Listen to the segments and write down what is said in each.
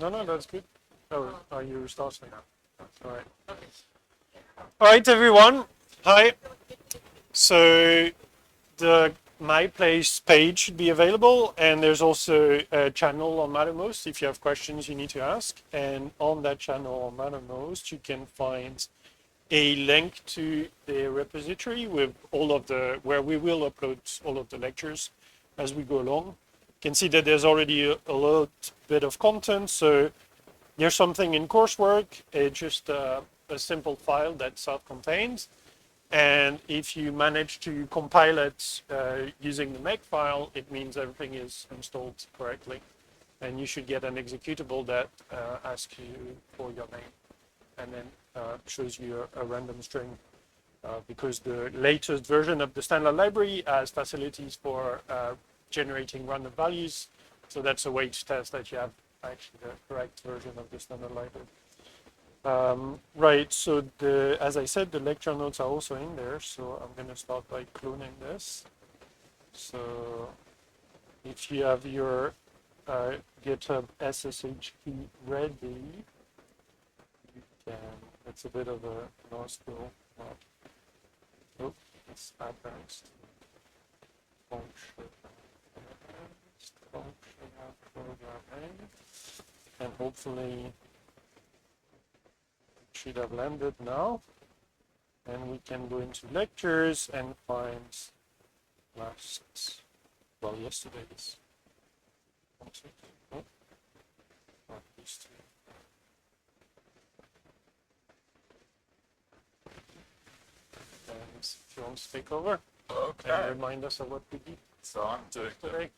No, no, that's good. Oh, are you starting now? All right. All right, everyone. Hi. So the My Place page should be available, and there's also a channel on Mattermost if you have questions you need to ask. And on that channel on Mattermost, you can find a link to the repository with all of the where we will upload all of the lectures as we go along. You can see that there's already a lot bit of content. So there's something in coursework. It's just a simple file that's self-contained. And if you manage to compile it using the Makefile, it means everything is installed correctly. And you should get an executable that asks you for your name and then shows you a random string. Because the latest version of the standard library has facilities for generating random values. So that's a way to test that you have actually the correct version of the standard library. Right, so as I said, the lecture notes are also in there, so I'm going to start by cloning this. So if you have your GitHub SSH key ready, you can, it's a bit of a noise tool. Oh, it's advanced functional programming, and hopefully should have landed now, and we can go into lectures and find yesterday's. Oh, not these two. And if you want to take over and remind us of what we did. So I'm doing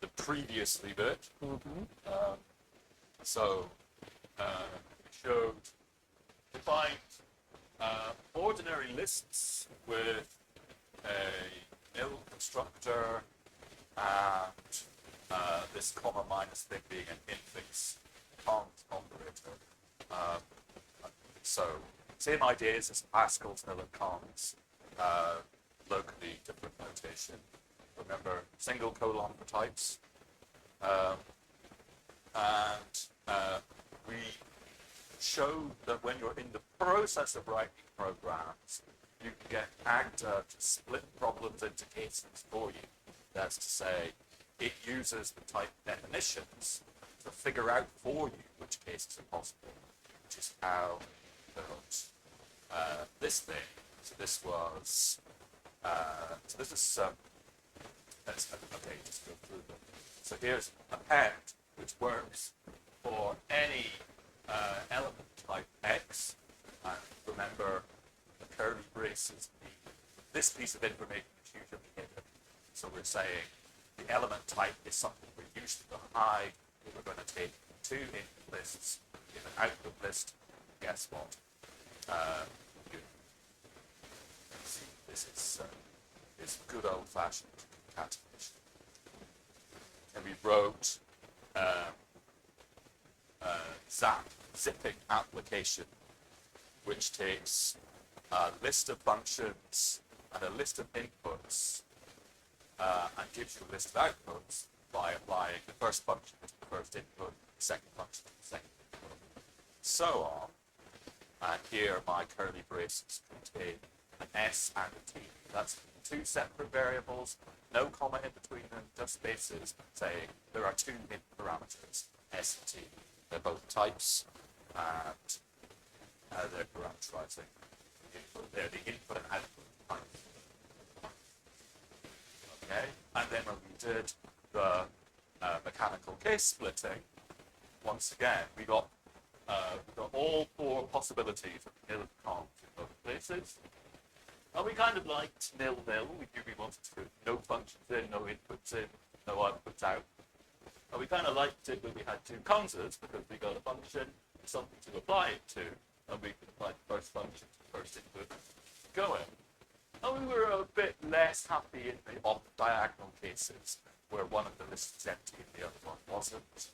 the previously bit. Mm-hmm. So we showed defined ordinary lists with a nil constructor and this comma minus thing being an infix cons operator. So same ideas as Pascal's nil and cons, locally different notation. Remember single colon for types. We showed that when you're in the process of writing programs, you can get Agda to split problems into cases for you. That's to say, it uses the type definitions to figure out for you which cases are possible, which is how we built this thing. So this was, so this is, okay, just go through them. So here's append, which works for any element type X. And remember, the curly braces mean this piece of information is usually hidden. So we're saying the element type is something we're used to hide. We're going to take two input lists, give an output list. Guess what? See, this is good old-fashioned concatenation. And we wrote Zap zipping application, which takes a list of functions and a list of inputs and gives you a list of outputs by applying the first function to the first input, the second function to the second input, so on. And here my curly braces contain an S and a T. That's two separate variables, no comma in between them, just spaces saying there are two input parameters, S and T. They're both types, and they're parameterizing. They're the input and output types. Okay, and then when we did the mechanical case splitting, once again we got all four possibilities of nil and cons in both places. And we kind of liked nil-nil. We wanted to put no functions in, no inputs in, no outputs out. And we kind of liked it when we had two consors because we got a function, something to apply it to, and we could apply the first function to the first input going. And we were a bit less happy in the off-diagonal cases where one of the lists is empty and the other one wasn't.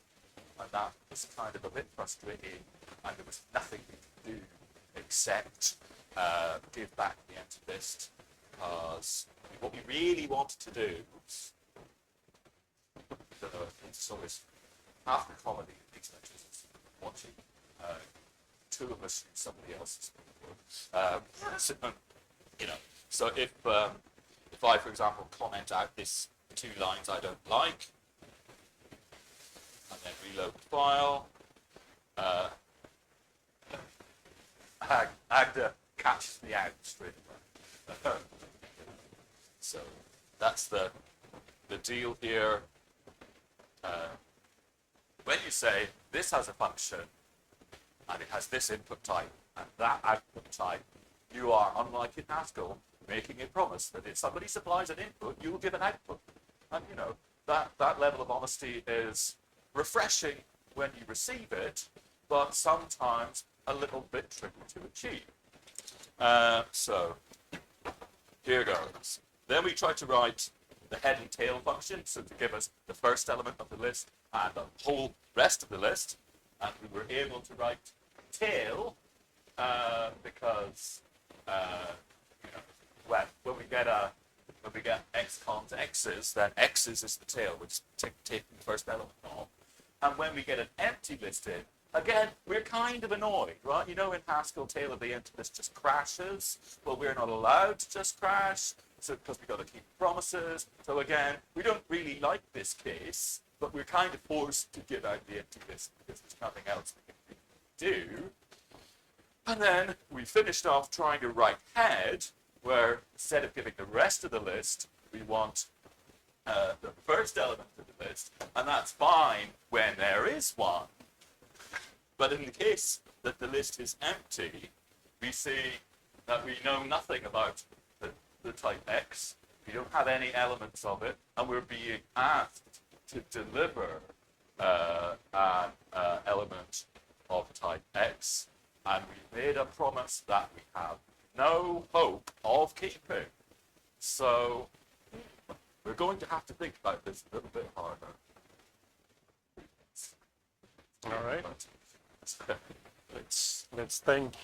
And that was kind of a bit frustrating, and there was nothing we could do except give back the empty list, because what we really wanted to do was, it's always half the comedy of these lectures is two of us use somebody else's. So, you know, so if I, for example, comment out this 2 lines I don't like, and then reload the file, Agda catches me out straight away. So that's the deal here. When you say this has a function and it has this input type and that output type, you are, unlike in Haskell, making a promise that if somebody supplies an input, you will give an output. And you know, that level of honesty is refreshing when you receive it, but sometimes a little bit tricky to achieve. So here goes. Then we try to write the head and tail function, so to give us the first element of the list and the whole rest of the list. And we were able to write tail because you know, when we get x cons x's, then x's is the tail, which is taking the first element of. And when we get an empty list in, again, we're kind of annoyed, right? You know, in Haskell, tail of the empty list just crashes. Well, we're not allowed to just crash, so because we've got to keep promises. So again, we don't really like this case, but we're kind of forced to give out the empty list because there's nothing else we can really do. And then we finished off trying to write head, where instead of giving the rest of the list, we want the first element of the list, and that's fine when there is one. But in the case that the list is empty, we see that we know nothing about the type X. We don't have any elements of it, and we're being asked to deliver an element of type X, and we made a promise that we have no hope of keeping. So we're going to have to think about this a little bit harder. All right. Let's think.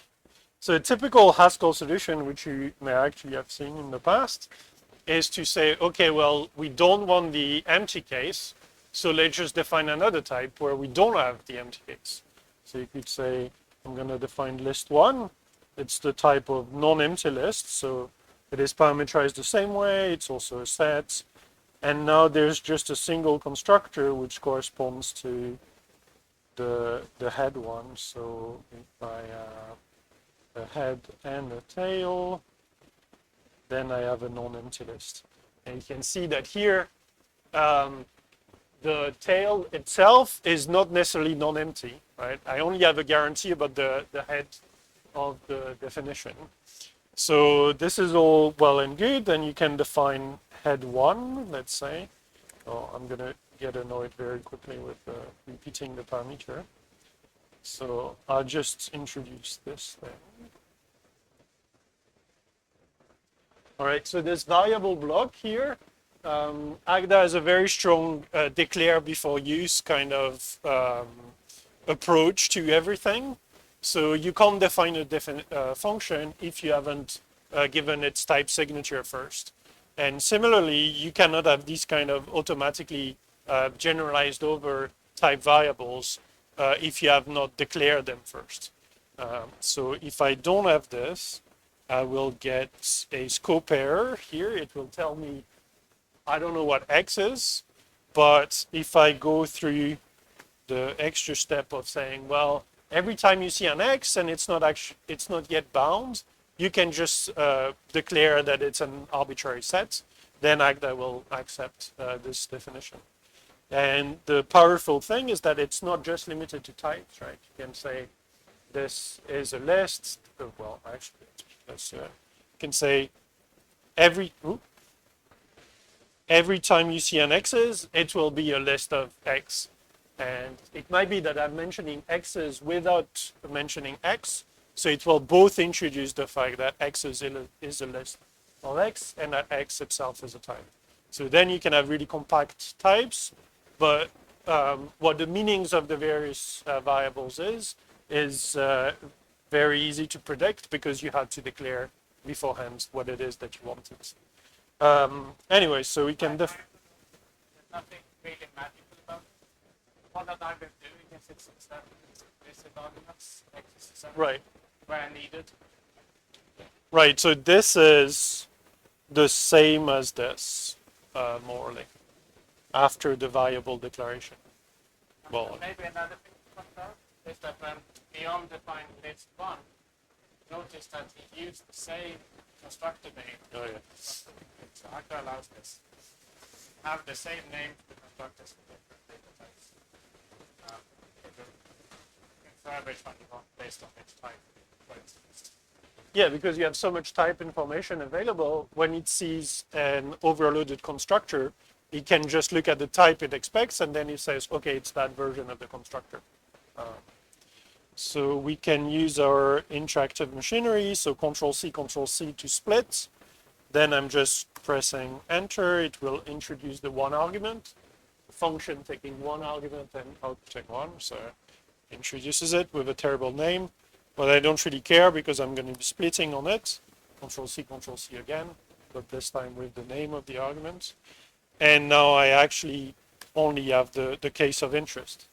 So a typical Haskell solution, which you may actually have seen in the past, is to say, okay, well, we don't want the empty case, so let's just define another type where we don't have the empty case. So you could say, I'm going to define list 1. It's the type of non-empty list, so it is parameterized the same way. It's also a set. And now there's just a single constructor which corresponds to the head one. So if I have a head and a tail, then I have a non-empty list. And you can see that here, the tail itself is not necessarily non-empty, right? I only have a guarantee about the head of the definition. So this is all well and good, and you can define head 1, let's say. Oh, I'm going to get annoyed very quickly with repeating the parameter. So I'll just introduce this thing. All right, so this variable block here, Agda has a very strong declare before use kind of approach to everything. So you can't define a function if you haven't given its type signature first. And similarly, you cannot have these kind of automatically generalized over type variables if you have not declared them first. So if I don't have this, I will get a scope error here. It will tell me, I don't know what X is, but if I go through the extra step of saying, well, every time you see an X and it's not yet bound, you can just declare that it's an arbitrary set. Then Agda will accept this definition. And the powerful thing is that it's not just limited to types, right? You can say this is a list. Well, actually, you can say every time you see an X's, it will be a list of X. And it might be that I'm mentioning X's without mentioning X. So it will both introduce the fact that X is a list of X and that X itself is a type. So then you can have really compact types, but what the meanings of the various variables is very easy to predict because you had to declare beforehand what it is that you wanted. Anyway, so we can There's nothing really magical about it. What that I'm doing is it's listed arguments, X is Right. where needed. Right. So this is the same as this, morally, after the variable declaration. Well, Maybe another thing to point out is that when beyond defined list 1, notice that he used the same constructor name. oh yeah. So Akka allows this. Have the same name for the constructors for different data types. It will infer which one you want based on which type. for instance. Yeah, because you have so much type information available. When it sees an overloaded constructor, it can just look at the type it expects, and then it says, okay, it's that version of the constructor. So we can use our interactive machinery, so Control-C, Control-C to split. Then I'm just pressing enter. It will introduce the one argument, function taking one argument and outputting one. So it introduces it with a terrible name, but I don't really care because I'm going to be splitting on it. Control-C, Control-C again, but this time with the name of the argument. And now I actually only have the case of interest.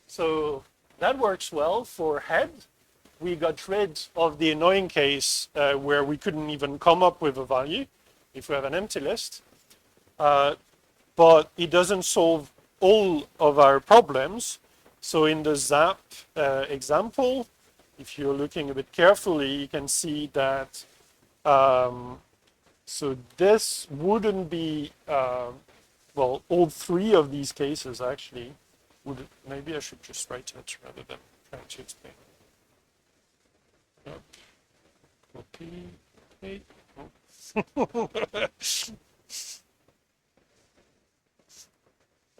So that works well for head. We got rid of the annoying case where we couldn't even come up with a value if we have an empty list. But it doesn't solve all of our problems. So in the ZAP example, if you're looking a bit carefully, you can see that so this wouldn't be, well, all three of these cases actually would, maybe I should just write it rather than trying to explain. Yep. Copy, paste. Oh.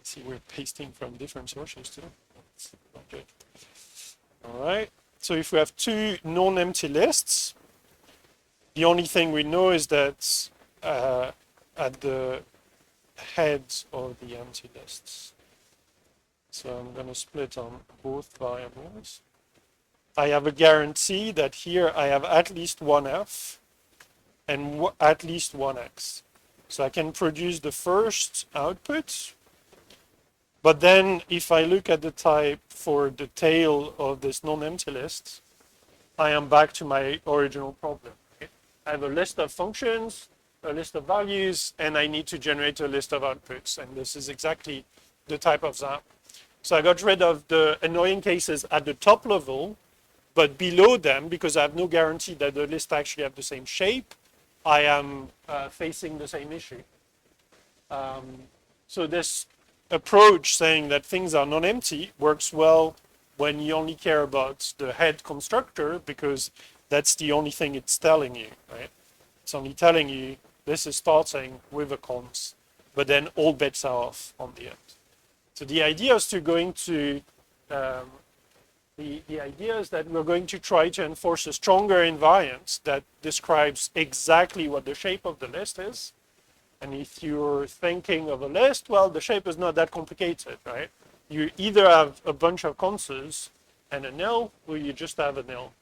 See, we're pasting from different sources too. That's not good. All right. So if we have two non-empty lists, the only thing we know is that at the heads of the empty lists. So I'm going to split on both variables. I have a guarantee that here I have at least one F and at least one X. So I can produce the first output. But then if I look at the type for the tail of this non-empty list, I am back to my original problem. Okay? I have a list of functions, a list of values, and I need to generate a list of outputs. And this is exactly the type of ZAP. So I got rid of the annoying cases at the top level, but below them, because I have no guarantee that the list actually have the same shape, I am facing the same issue. So this approach saying that things are non-empty works well when you only care about the head constructor, because that's the only thing it's telling you, right? It's only telling you this is starting with a cons, but then all bets are off on the end. So the idea is to going to the idea is that we're going to try to enforce a stronger invariant that describes exactly what the shape of the list is. And if you're thinking of a list, well, the shape is not that complicated, right? You either have a bunch of conses and a nil, or you just have a nil.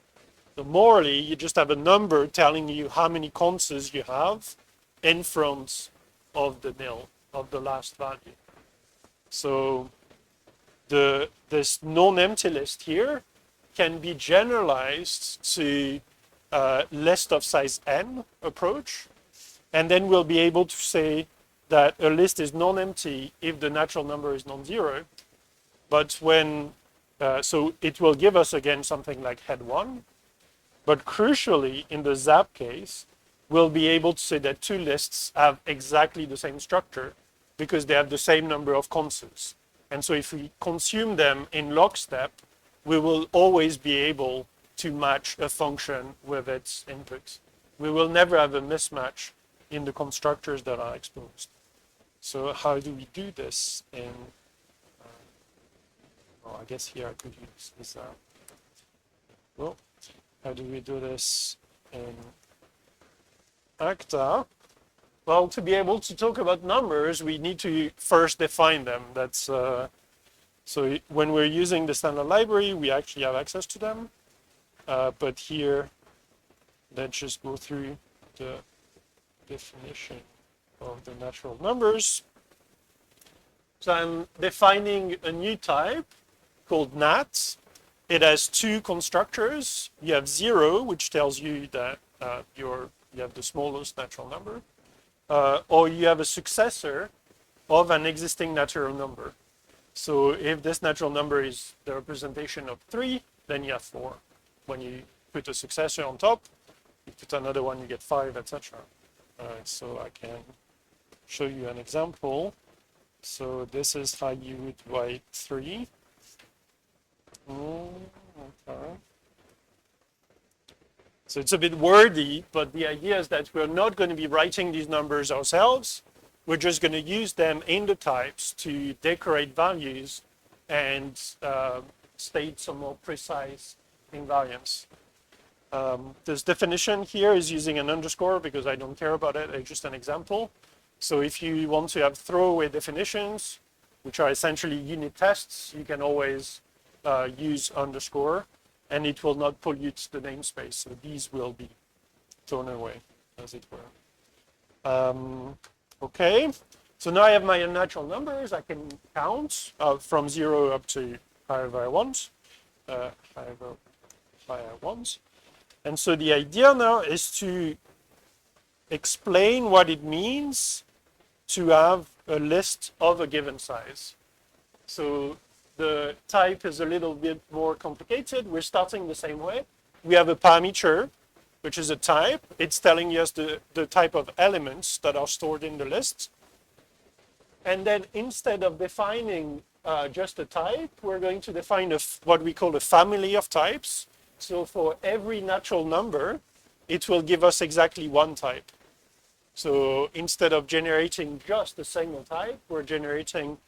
So morally, you just have a number telling you how many conses you have in front of the nil, of the last value. So this non-empty list here can be generalized to a list of size n approach. And then we'll be able to say that a list is non-empty if the natural number is non-zero. But when, so it will give us again something like head 1. But crucially, in the ZAP case, we'll be able to say that two lists have exactly the same structure because they have the same number of conses. And so if we consume them in lockstep, we will always be able to match a function with its input. We will never have a mismatch in the constructors that are exposed. So how do we do this in, well, I guess here I could use this, well, how do we do this in Acta? Well, to be able to talk about numbers, we need to first define them. That's, so when we're using the standard library, we actually have access to them. But here, let's just go through the definition of the natural numbers. So I'm defining a new type called nat, it has two constructors. You have 0, which tells you that you have the smallest natural number, or you have a successor of an existing natural number. So if this natural number is the representation of 3, then you have 4. When you put a successor on top, you put another one, you get 5, etc. So I can show you an example. So this is how you would write 3. Okay. So it's a bit wordy, but the idea is that we're not going to be writing these numbers ourselves. We're just going to use them in the types to decorate values and state some more precise invariants. This definition here is using an underscore because I don't care about it. It's just an example. So if you want to have throwaway definitions, which are essentially unit tests, you can always use underscore, and it will not pollute the namespace. So these will be thrown away, as it were. Okay, so now I have my natural numbers. I can count from 0 up to however I want, however high I want. And so the idea now is to explain what it means to have a list of a given size. So the type is a little bit more complicated. We're starting the same way. We have a parameter, which is a type. It's telling us the type of elements that are stored in the list. And then instead of defining just a type, we're going to define what we call a family of types. So for every natural number, it will give us exactly one type. So instead of generating just a single type, we're generating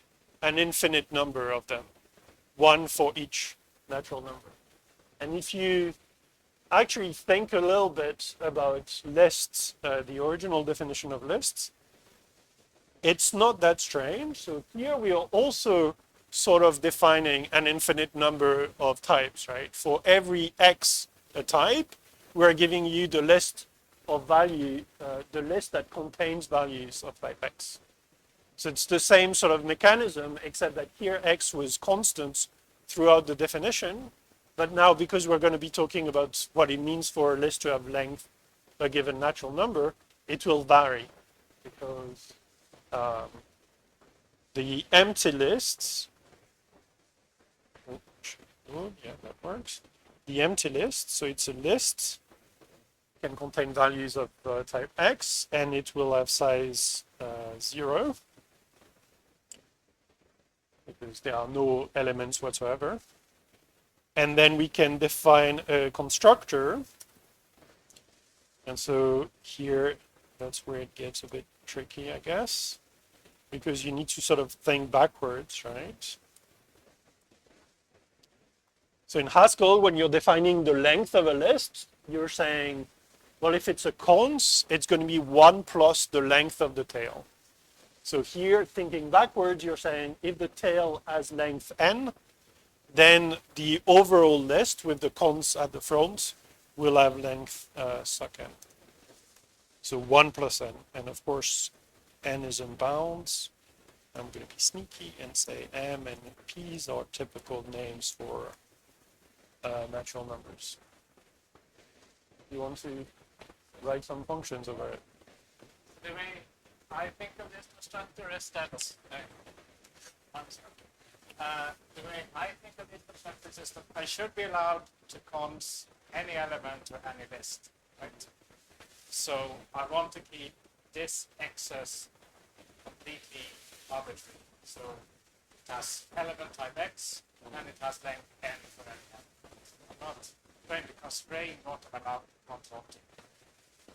an infinite number of them, one for each natural number. And if you actually think a little bit about lists, the original definition of lists, it's not that strange. So here we are also sort of defining an infinite number of types, right? For every x a type, we're giving you the list of value, the list that contains values of type x. So it's the same sort of mechanism, except that here x was constant throughout the definition. But now, because we're going to be talking about what it means for a list to have length, a given natural number, it will vary, because the empty lists, yeah, that works. The empty list, so it's a list, can contain values of type x, and it will have size 0, because there are no elements whatsoever. And then we can define a constructor. And so here, that's where it gets a bit tricky, I guess, because you need to sort of think backwards, right? So in Haskell, when you're defining the length of a list, you're saying, well, if it's a cons, it's going to be 1 plus the length of the tail. So here, thinking backwards, you're saying if the tail has length n, then the overall list with the cons at the front will have length suc n. So 1 plus n. And of course, n is in bounds. I'm going to be sneaky and say m and p's are typical names for natural numbers. You want to write some functions over it? The way I think of this constructor is that the way I think of this constructor is that I should be allowed to cons any element or any list, right? So I want to keep this excess completely arbitrary. So it has element type x, and it has length n for any element. I'm not going to constrain what I'm allowed to cons onto.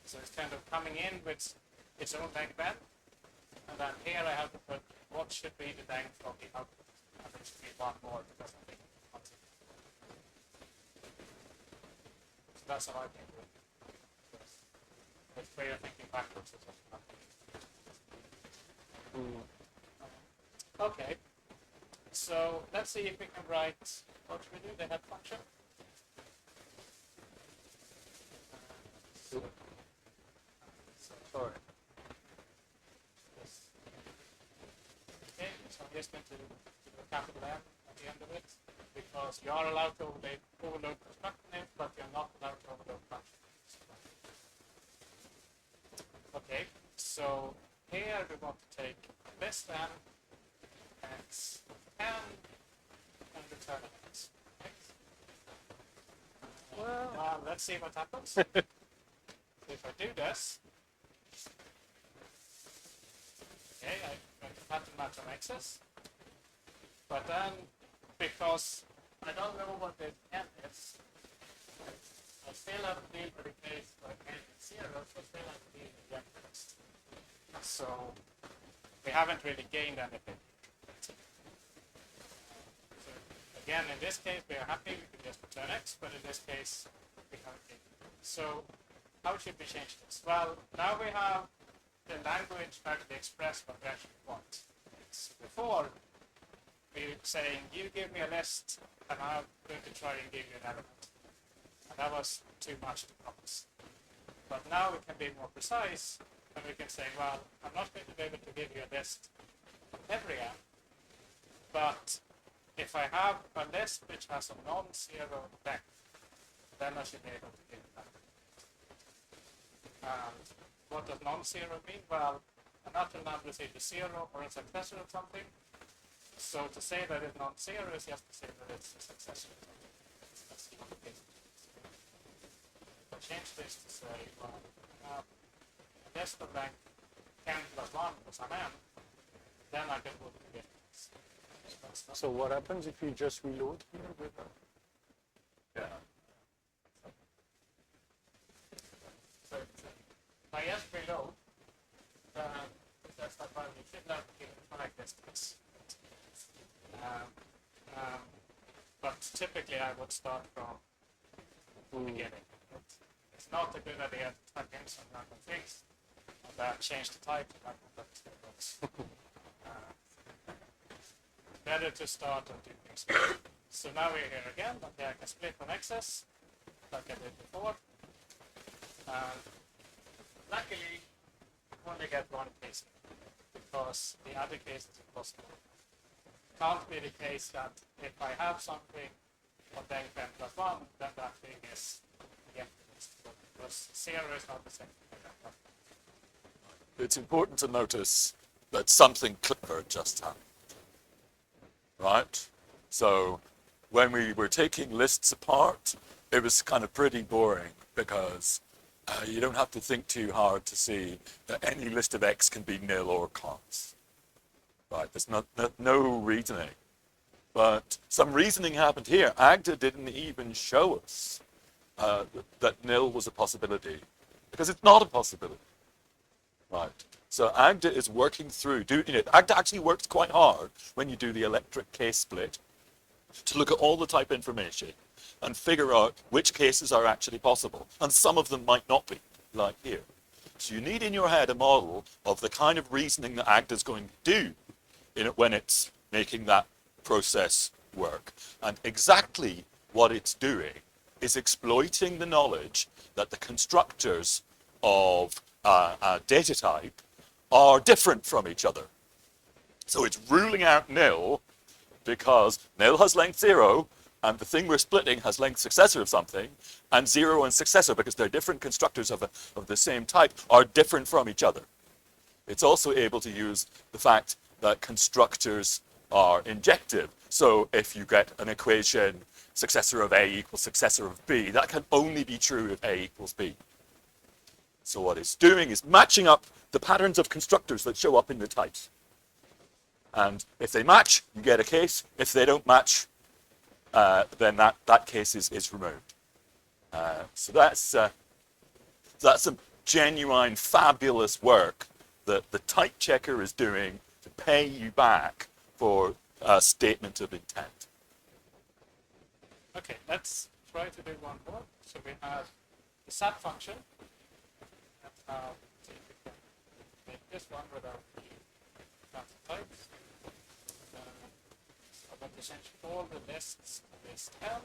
So it's kind of coming in with its own length n, and then here I have to put what should be the length of the output. And there should be one more because I'm thinking continuity. So that's how I think of it. This way of thinking backwards is what I'm thinking. Okay. So let's see if we can write, what should we do? The head function. Sorry. Okay, so I'm just going to do a capital M at the end of it, because because you are allowed to overload constructor names, but you're not allowed to overload function names. Okay, so here we want to take less than x and return x. Well, let's see what happens. If I do this, okay, I'm going to pattern match on x's. But then, because I don't know what the n is, I still have to deal with the case where n is 0, so I still have to deal with the n-test. So we haven't really gained anything. So again, in this case, we are happy, we can just return x, but in this case, we can't gain. So how should we change this? Well, now we have the language actually express what we actually want. It's before we were saying, you give me a list, and I'm going to try and give you an element. And that was too much to promise. But now we can be more precise, and we can say, well, I'm not going to be able to give you a list of every n, but if I have a list which has a non-zero length, then I should be able to give that. And what does non-zero mean? Well, a natural number is either 0 or a successor of something. So to say that it's non-zero is just to say that it's a successor of something. That's the only case. If I change this to say, well, a list of length n plus 1 plus an n, then I can put it in. So what happens if you just reload here with Yeah. So if I just reload, then it says that well, you should not give it like this. But typically I would start from the beginning. It's not a good idea to type in some random things and then change the type to random things. Better to start and do things. So now we're here again. Okay, I can split on x's like I did before. And luckily, you only get one case because the other case is impossible. Can't be the case that if I have something of length n plus 1, then that thing is the emptiness. Because 0 is not the same thing as that. It's important to notice that something clever just happened. Right? So when we were taking lists apart, it was kind of pretty boring because you don't have to think too hard to see that any list of x can be nil or const. Right? There's no reasoning. But some reasoning happened here. Agda didn't even show us that nil was a possibility because it's not a possibility. Right? So Agda is working through doing it. Agda actually works quite hard when you do the electric case split to look at all the type information and figure out which cases are actually possible. And some of them might not be, like here. So you need in your head a model of the kind of reasoning that Agda is going to do in it when it's making that process work. And exactly what it's doing is exploiting the knowledge that the constructors of a data type are different from each other. So it's ruling out nil because nil has length 0 and the thing we're splitting has length successor of something, and 0 and successor, because they're different constructors of the same type, are different from each other. It's also able to use the fact that constructors are injective. So if you get an equation successor of A equals successor of B, that can only be true if A equals B. So what it's doing is matching up the patterns of constructors that show up in the types. And if they match, you get a case. If they don't match, then that case is removed. So that's some genuine, fabulous work that the type checker is doing to pay you back for a statement of intent. Okay, let's try to do one more. So we have the sat function. See if we can make this one without the fancy types. So I'm going to change all the lists to list L.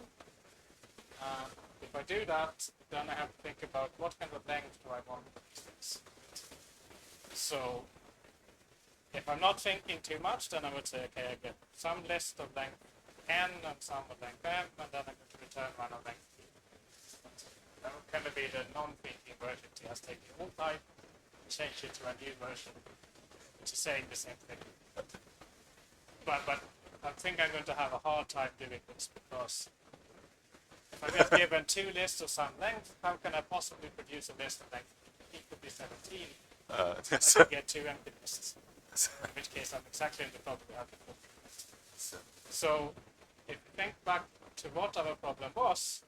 If I do that, then I have to think about what kind of length do I want these things. So if I'm not thinking too much, then I would say, okay, I get some list of length n and some of length m, and then I'm going to return one of length p. That would kind of be the non-thinking version. Just take the old type, change it to a new version, which is saying the same thing. But I think I'm going to have a hard time doing this because if I'm just given two lists of some length, how can I possibly produce a list of length equal to 17? I can get two empty lists, in which case I'm exactly in the problem we had before. So if you think back to what our problem was,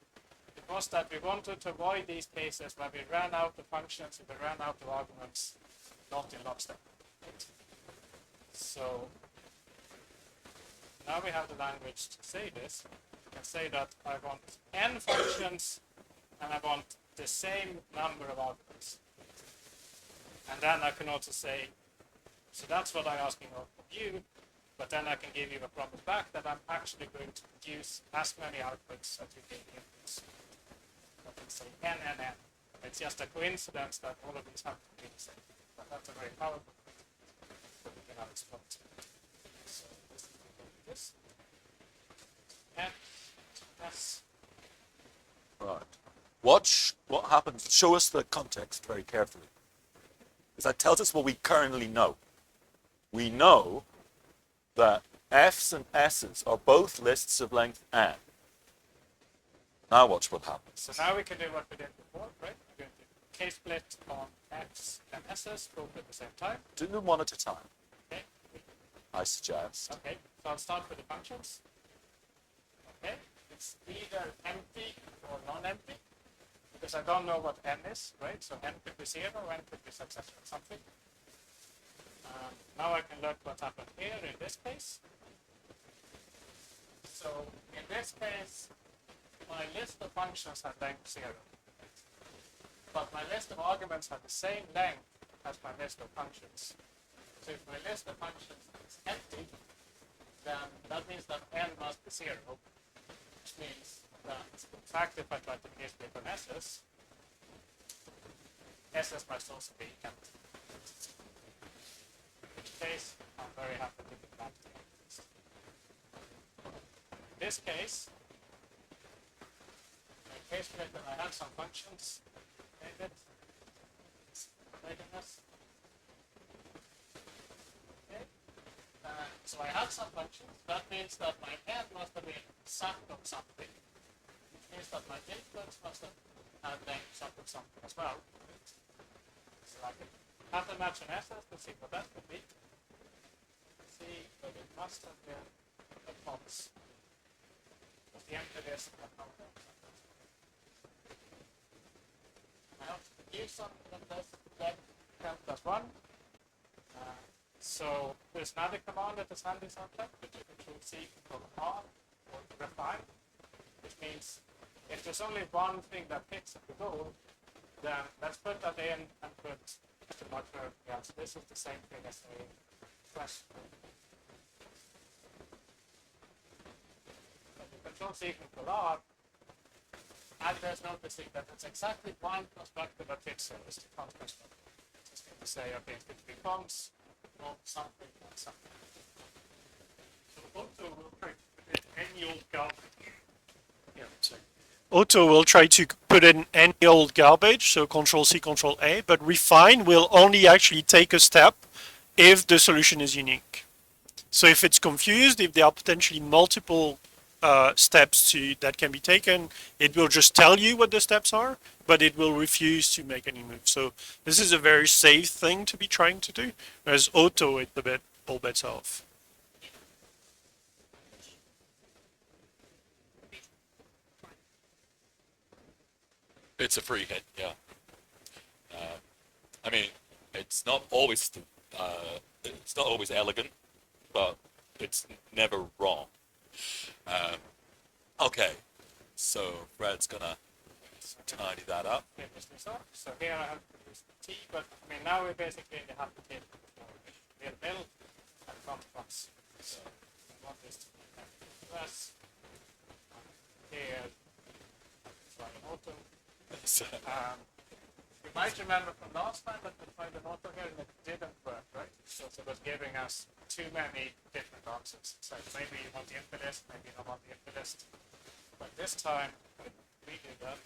it was that we wanted to avoid these cases where we ran out of functions and we ran out of arguments, not in lockstep. So now we have the language to say this. We can say that I want n functions and I want the same number of arguments. And then I can also say, so that's what I'm asking of you, but then I can give you a promise back that I'm actually going to produce as many outputs as you gave me inputs. I can say n, n, n. It's just a coincidence that all of these have to be the same. But that's a very powerful thing that we can now exploit. So this is this. N, S. Right. What happens? Show us the context very carefully. Because that tells us what we currently know. We know that F's and S's are both lists of length n. Now watch what happens. So now we can do what we did before, right? We're going to case split on F's and S's both at the same time. Do them one at a time, Okay. I suggest. Okay. So I'll start with the functions. Okay. It's either empty or non-empty because I don't know what n is, right? So n could be 0, n could be successful something. Now I can look what happened here in this case. So in this case, my list of functions had length 0. But my list of arguments had the same length as my list of functions. So if my list of functions is empty, then that means that n must be 0, which means that in fact if I try to case split on S's, S's must also be empty. In which case, I'm very happy with the back to list. In this case, case split and I had some functions. David, this. Okay. So I had some functions. That means that my n must have been sum of something. Which means that my inputs must have had length sum of something as well. So I can pattern match an SS to see what that could be. See that it must have been a box. Because the empty list of I have to use something that does like count plus 1. So there's another command that is handy sometimes, which is Control C, Control R, or refine, which means if there's only one thing that fits at the goal, then let's put that in and put question mark for everything else. This is the same thing as a question. Control C, Control R, and there's noticing that it's exactly one constructor that fits here. It's the const constructor. It's going to say, okay, it becomes of something and something. So Auto will try to put in any old garbage. Yeah, so Auto will try to put in any old garbage, so Control C, Control A, but Refine will only actually take a step if the solution is unique. So if it's confused, if there are potentially multiple steps that can be taken, it will just tell you what the steps are, but it will refuse to make any moves. So this is a very safe thing to be trying to do, whereas Auto, it's a bit all bets off. It's a free hit, yeah. I mean, it's not always elegant, but it's never wrong. Okay, so Fred's gonna tidy that up. Finish this up. So here I have to use T, but I mean now we basically have to take the mill and front plus. So I want this to be plus. Here, try an Auto. You might remember from last time that we tried an Auto here and it didn't work, right? So it was giving us too many different answers. So maybe you want the input list, maybe you don't want the input list. But this time, we do that.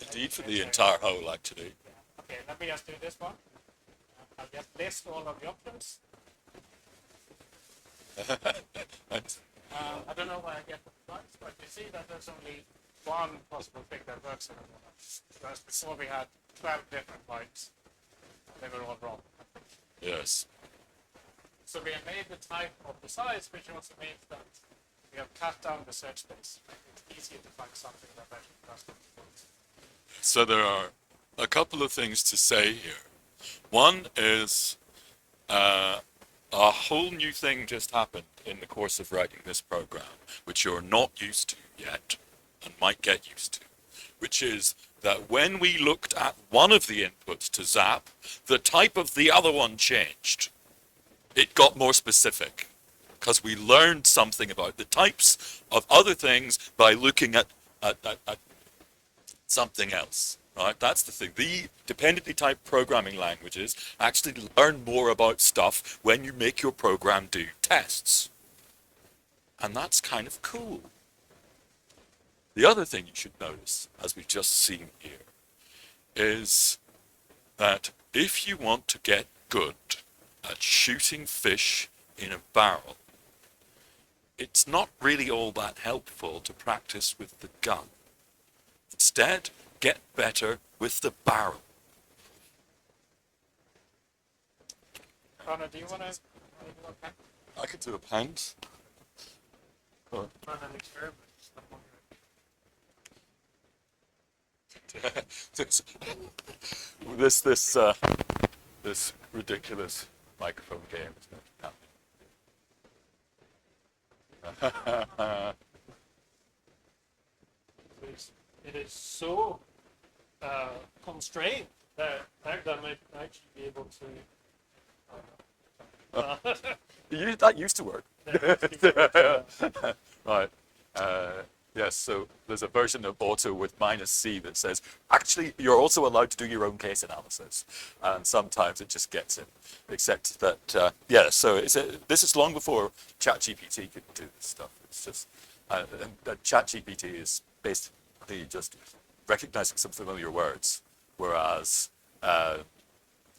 Indeed, for the entire whole, actually. Yeah. Okay, let me just do this one. I'll just list all of the options. I don't know why I get the flags, but you see that there's only one possible thing that works in a moment. Whereas before we had 12 different types. They were all wrong. Yes. So we have made the type of the size, which also means that we have cut down the search space. It's easier to find something that actually does what it wants. So there are a couple of things to say here. One is a whole new thing just happened in the course of writing this program, which you're not used to yet and might get used to, which is that when we looked at one of the inputs to Zap, the type of the other one changed. It got more specific because we learned something about the types of other things by looking at something else. Right? That's the thing. The dependently typed programming languages actually learn more about stuff when you make your program do tests. And that's kind of cool. The other thing you should notice, as we've just seen here, is that if you want to get good at shooting fish in a barrel, it's not really all that helpful to practice with the gun. Instead, get better with the barrel. Connor, do you want to do I could do a pound. run an experiment? This ridiculous microphone game is going to happen. It is so constrained that Agda might actually be able to. That used to work. Yeah. Right. Yes, so there's a version of Auto with -C that says, actually, you're also allowed to do your own case analysis. And sometimes it just gets in. Except that, yeah, so this is long before ChatGPT could do this stuff. It's just, ChatGPT is basically just recognizing some familiar words, whereas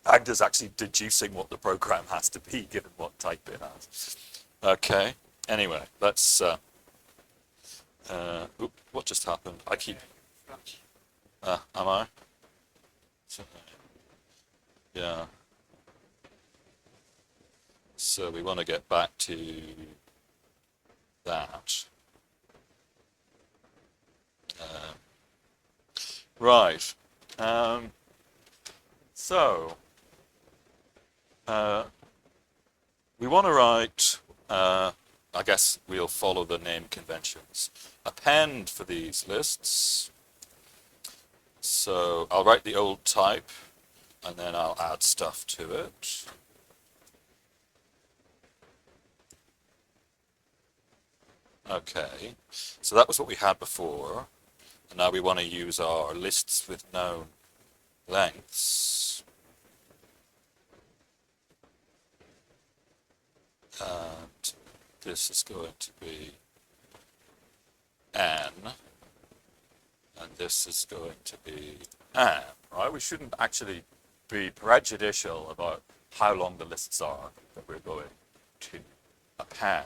Agda's actually deducing what the program has to be, given what type it has. Okay, anyway, let's... what just happened? I keep... am I? Yeah. So we want to get back to that. Right. So we want to write, I guess we'll follow the name conventions. Append for these lists. So I'll write the old type and then I'll add stuff to it. Okay, so that was what we had before. And now we want to use our lists with known lengths. And this is going to be n, and this is going to be n, right? We shouldn't actually be prejudicial about how long the lists are that we're going to append.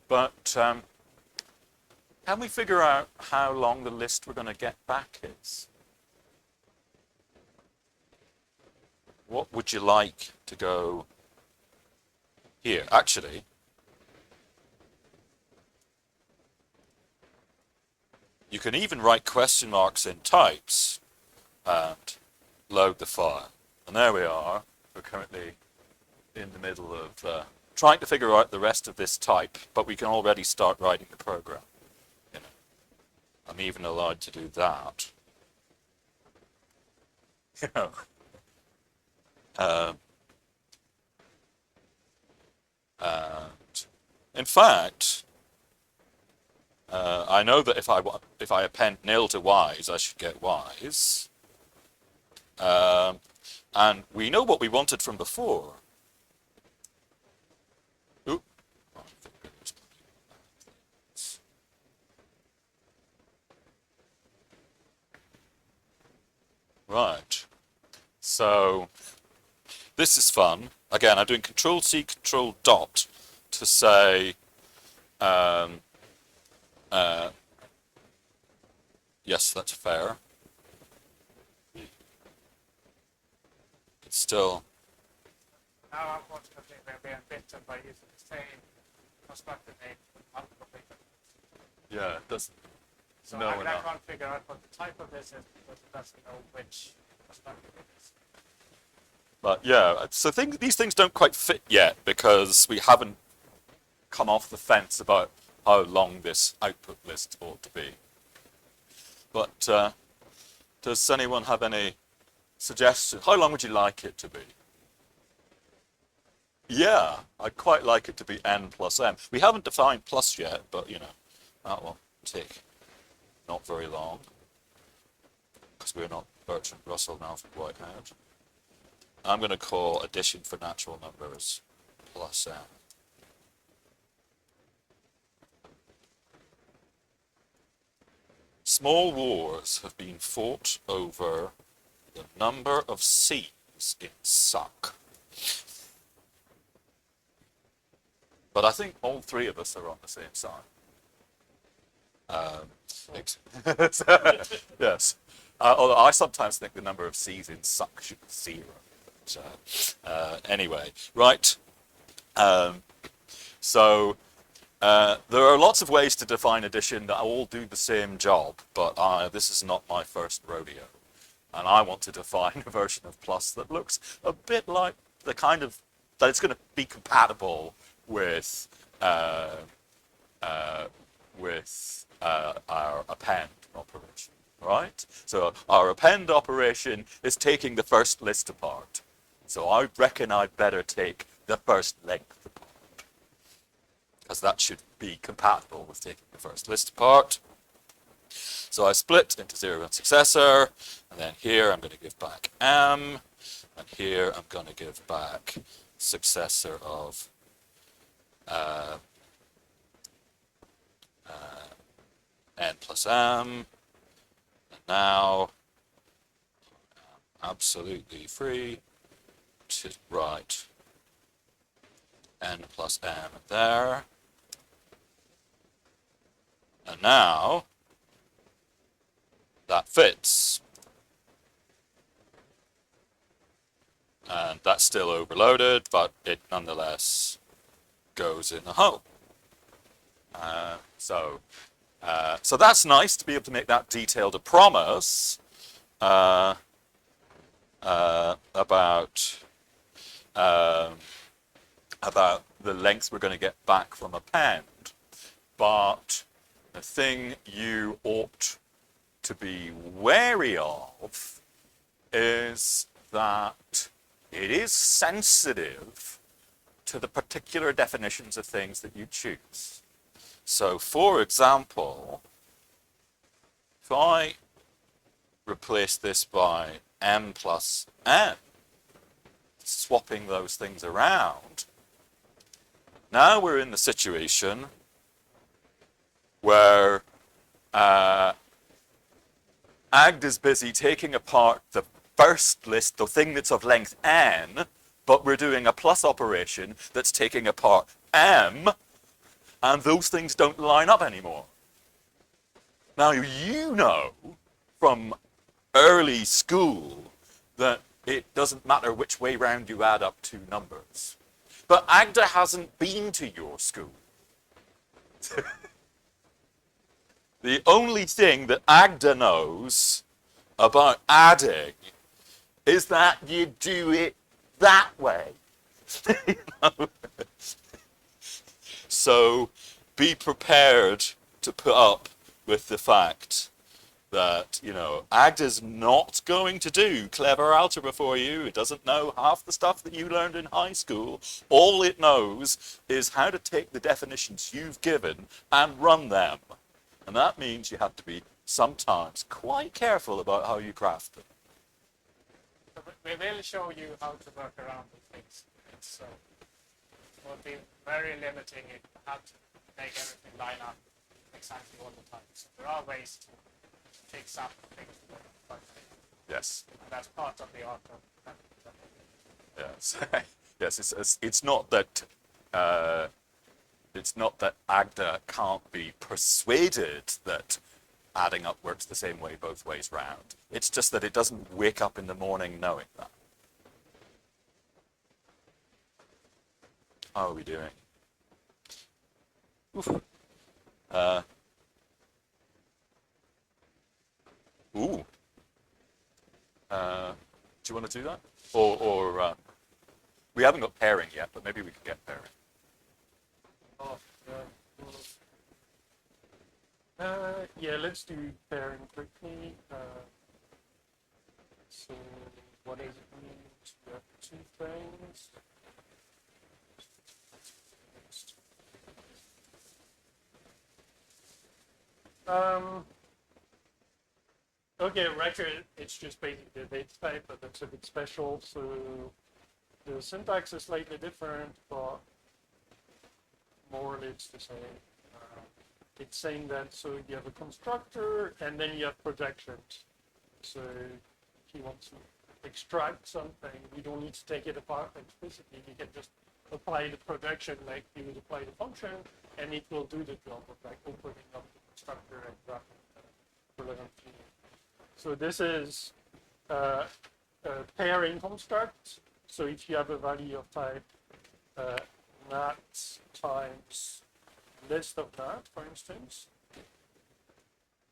But can we figure out how long the list we're going to get back is? What would you like to go here? Actually, you can even write question marks in types and load the file. And there we are. We're currently in the middle of trying to figure out the rest of this type, but we can already start writing the program. You know, I'm even allowed to do that. You know. And in fact, I know that if I append nil to y's, I should get y's. And we know what we wanted from before. Oop. Right. So this is fun. Again, I'm doing Control C, Control Dot to say, yes, that's fair. It's still, Now, unfortunately, we're being bitten by using the same constructor name with multiple data. yeah, it doesn't. So No, I we're not. can't figure out what the type of this is because it doesn't know which constructor it is. But yeah, so these things don't quite fit yet because we haven't come off the fence about how long this output list ought to be. But does anyone have any suggestions? How long would you like it to be? Yeah, I'd quite like it to be n plus m. We haven't defined plus yet, but you know, that will take not very long because we're not Bertrand Russell and Alfred Whitehead. I'm going to call addition for natural numbers plus m. Small wars have been fought over the number of C's in suck. But I think all three of us are on the same side. Yes. Although I sometimes think the number of C's in suck should be 0. But, anyway, right. So there are lots of ways to define addition that all do the same job, but this is not my first rodeo. And I want to define a version of plus that looks a bit like the kind of, that it's going to be compatible with our append operation, right? So our append operation is taking the first list apart. So I reckon I'd better take the first length apart, because that should be compatible with taking the first list apart. So I split into 0 and successor, and then here I'm going to give back m, and here I'm going to give back successor of n plus m, and now I'm absolutely free to write n plus m there, and now that fits, and that's still overloaded, but it nonetheless goes in a hole. So that's nice to be able to make that detailed a promise about the length we're going to get back from append. But the thing you ought to be wary of is that it is sensitive to the particular definitions of things that you choose. So, for example, if I replace this by m plus n, swapping those things around, now we're in the situation where Agd is busy taking apart the first list, the thing that's of length n, but we're doing a plus operation that's taking apart m, and those things don't line up anymore. Now, you know from early school that it doesn't matter which way round you add up two numbers. But Agda hasn't been to your school. The only thing that Agda knows about adding is that you do it that way. You know? So be prepared to put up with the fact that, you know, Agda's not going to do clever algebra for you. It doesn't know half the stuff that you learned in high school. All it knows is how to take the definitions you've given and run them. And that means you have to be sometimes quite careful about how you craft them. we will show you how to work around these things. It's will be very limiting if you have to make everything line up exactly all the time. So there are ways to fix up things that are Yes. and that's part of the art of Yes. Yes. It's not that Agda can't be persuaded that adding up works the same way both ways round. It's just that it doesn't wake up in the morning knowing that. How are we doing? Oof. Ooh. Do you want to do that? Or we haven't got pairing yet, but maybe we could get pairing. Oh, yeah, let's do pairing quickly. So, what does it mean to have two things? Okay, record, it's just basically the data type, but that's a bit special. So the syntax is slightly different, but more or less the same. It's saying that, so you have a constructor and then you have projections. So if you want to extract something, you don't need to take it apart explicitly. You can just apply the projection like you would apply the function, and it will do the job of like opening up the constructor and grabbing the relevant field. So this is a pairing construct. So if you have a value of type nat times list of that, for instance,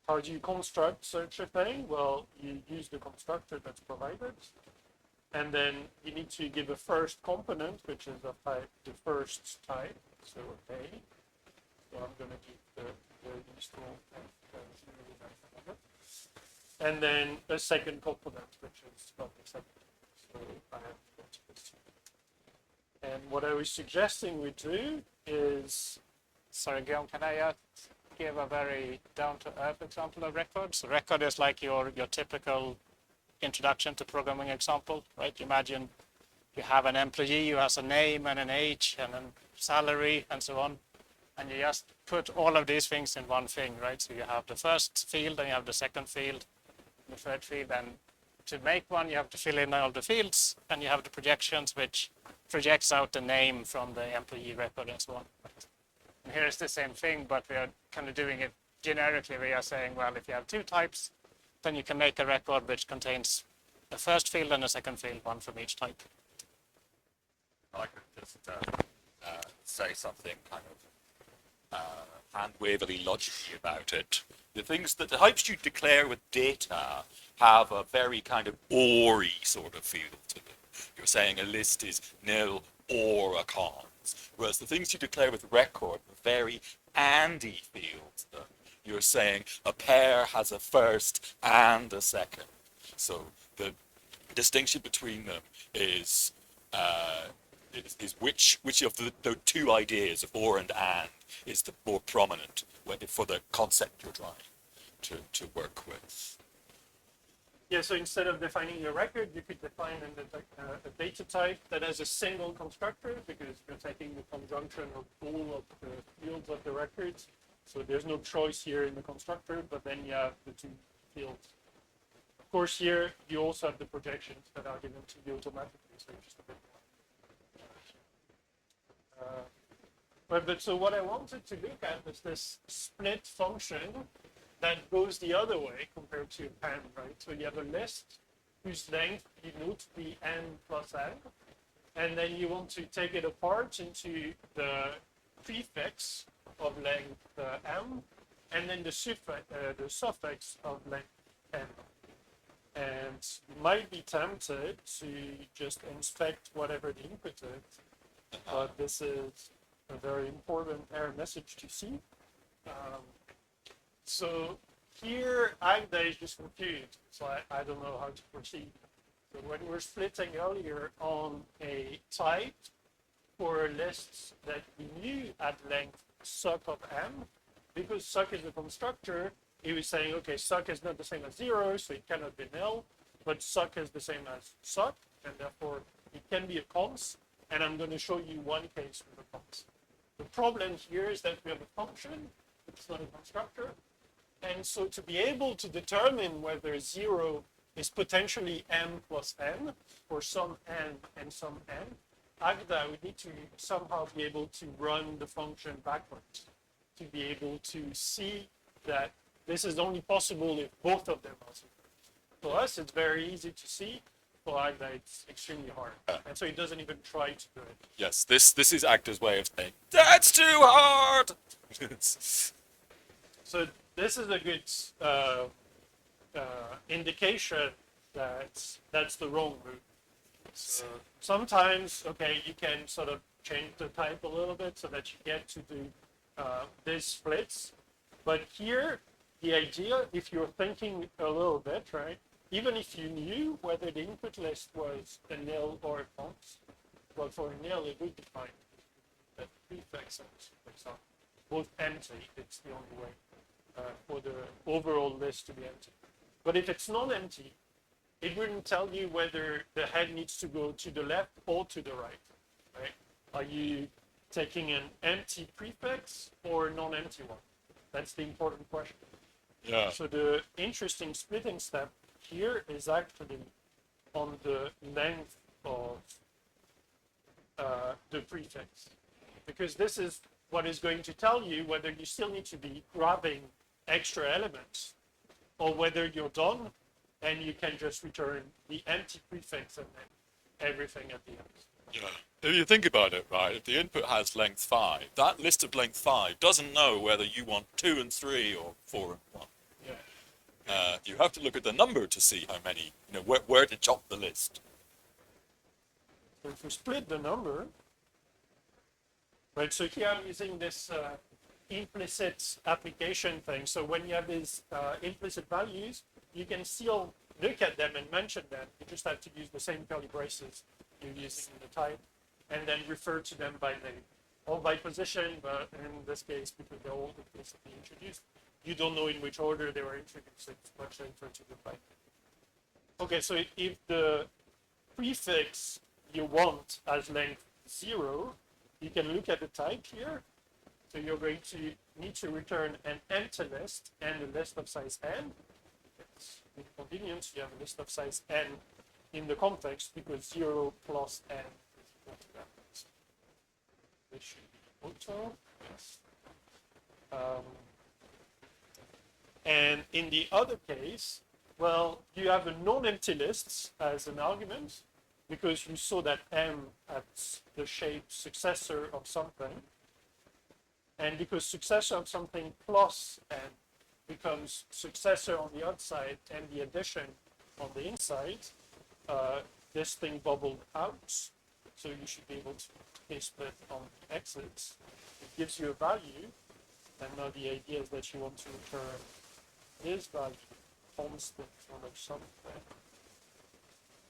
how do you construct such a thing? Well, you use the constructor that's provided, and then you need to give a first component, which is of type the first type, so A. So I'm going to give the useful and then a second component, which is not the second. So I have this. And what I was suggesting we do is, Sorry, Guillaume, can I give a very down-to-earth example of record? So record is like your typical introduction to programming example, right? Imagine you have an employee who has a name and an age and a salary and so on. And you just put all of these things in one thing, right? So you have the first field and you have the second field, the third field, and to make one you have to fill in all the fields, and you have the projections which projects out the name from the employee record and so on. And here is the same thing, but we are kind of doing it generically. We are saying, well, if you have two types, then you can make a record which contains the first field and the second field, one from each type. I could just say something kind of hand-wavily logicy about it. The types you declare with data have a very kind of or-y sort of feel to them. You're saying a list is nil or a cons, whereas the things you declare with record are very and-y feel to them. You're saying a pair has a first and a second. So the distinction between them is which of the two ideas of or and is the more prominent for the concept you're trying to work with. yeah, so instead of defining a record, you could define a data type that has a single constructor, because you're taking the conjunction of all of the fields of the records. So there's no choice here in the constructor, but then you have the two fields. Of course, here you also have the projections that are given to you automatically, so just a bit more. But so what I wanted to look at is this split function that goes the other way compared to n, right? So you have a list whose length you note be n plus n, and then you want to take it apart into the prefix of length m, and then the suffix of length n. And you might be tempted to just inspect whatever the input is, but this is a very important error message to see. So here, Agda is just confused, so I don't know how to proceed. So when we're splitting earlier on a type for lists that we knew at length suck of m, because suck is a constructor, he was saying, okay, suck is not the same as 0, so it cannot be nil, but suck is the same as suck, and therefore it can be a cons, and I'm going to show you one case with a cons. The problem here is that we have a function, it's not a constructor, and so to be able to determine whether 0 is potentially m plus n, or some n and some n, Agda, we need to somehow be able to run the function backwards, to be able to see that this is only possible if both of them are 0. For us, it's very easy to see. For Agda, it's extremely hard. And so it doesn't even try to do it. Yes, this is Agda's way of saying, that's too hard! So this is a good indication that that's the wrong route. So sometimes, okay, you can sort of change the type a little bit so that you get to do these splits. But here, the idea, if you're thinking a little bit, right, even if you knew whether the input list was a nil or a cons, well, for a nil, it would define that prefix and suffix are both empty. It's the only way for the overall list to be empty. But if it's non-empty, it wouldn't tell you whether the head needs to go to the left or to the right. Are you taking an empty prefix or a non-empty one? That's the important question. Yeah. So the interesting splitting step here is actually on the length of the prefix, because this is what is going to tell you whether you still need to be grabbing extra elements or whether you're done and you can just return the empty prefix and then everything at the end. Yeah. If you think about it, right, if the input has length 5, that list of length 5 doesn't know whether you want 2 and 3 or 4 and 1. Yeah. You have to look at the number to see how many, where to chop the list. So if we split the number, right, so here I'm using this implicit application thing. So when you have these implicit values, you can still look at them and mention them. You just have to use the same curly braces you're using in the type, and then refer to them by name or by position, but in this case, because they're all implicitly introduced, you don't know in which order they were introduced. It's much safer to do by name. Okay, so if the prefix you want as length 0, you can look at the type here. So you're going to need to return an empty list and a list of size n. It's inconvenient, you have a list of size n in the context because 0 plus n is equal to that. So this should be auto, yes. And in the other case, well, you have a non-empty list as an argument because you saw that m at the shape successor of something. And because successor of something plus n becomes successor on the outside and the addition on the inside, this thing bubbled out. So you should be able to k-split on the x's. It gives you a value. And now the idea is that you want to return this value constant from something.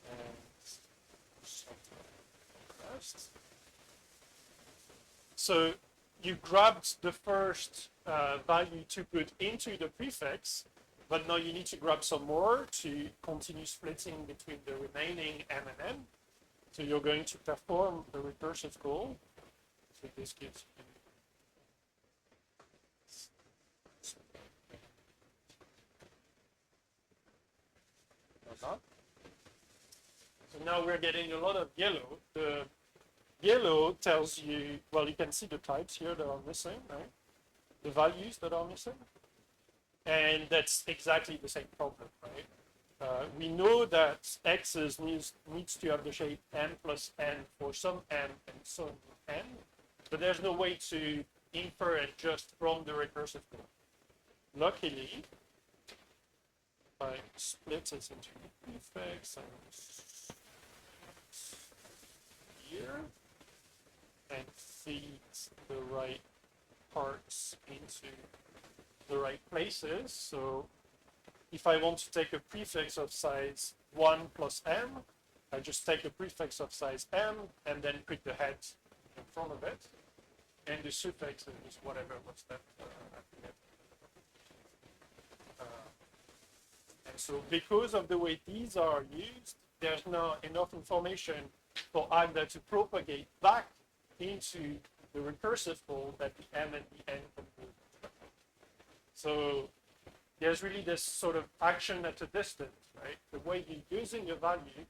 And something first. So you grabbed the first value to put into the prefix, but now you need to grab some more to continue splitting between the remaining m and n. So you're going to perform the recursive call. So this gives you So now we're getting a lot of yellow. The yellow tells you, well, you can see the types here that are missing, right? The values that are missing. And that's exactly the same problem, right? We know that x's needs to have the shape m plus n for some m and some n, but there's no way to infer it just from the recursive call. Luckily, I split this into prefix and here and feed the right parts into the right places. So if I want to take a prefix of size 1 plus m, I just take a prefix of size m and then put the head in front of it. And the suffix is whatever was that. And So because of the way these are used, there's not enough information for Agda to propagate back into the recursive call that the M and the N can do. So there's really this sort of action at a distance, right? The way you're using a value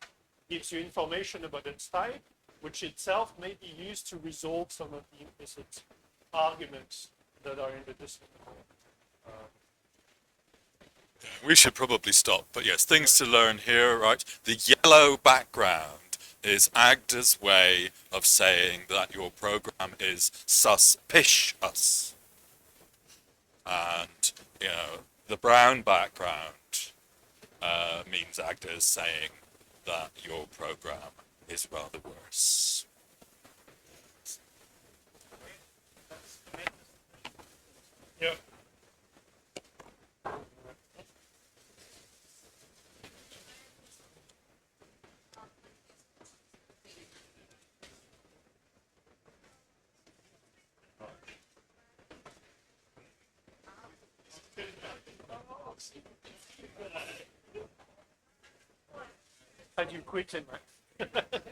gives you information about its type, which itself may be used to resolve some of the implicit arguments that are in the distant call. We should probably stop, but yes, things to learn here, right? The yellow background is Agda's way of saying that your program is suspicious. And, the brown background means Agda is saying that your program is rather worse. Yeah. Had you quickly, Max?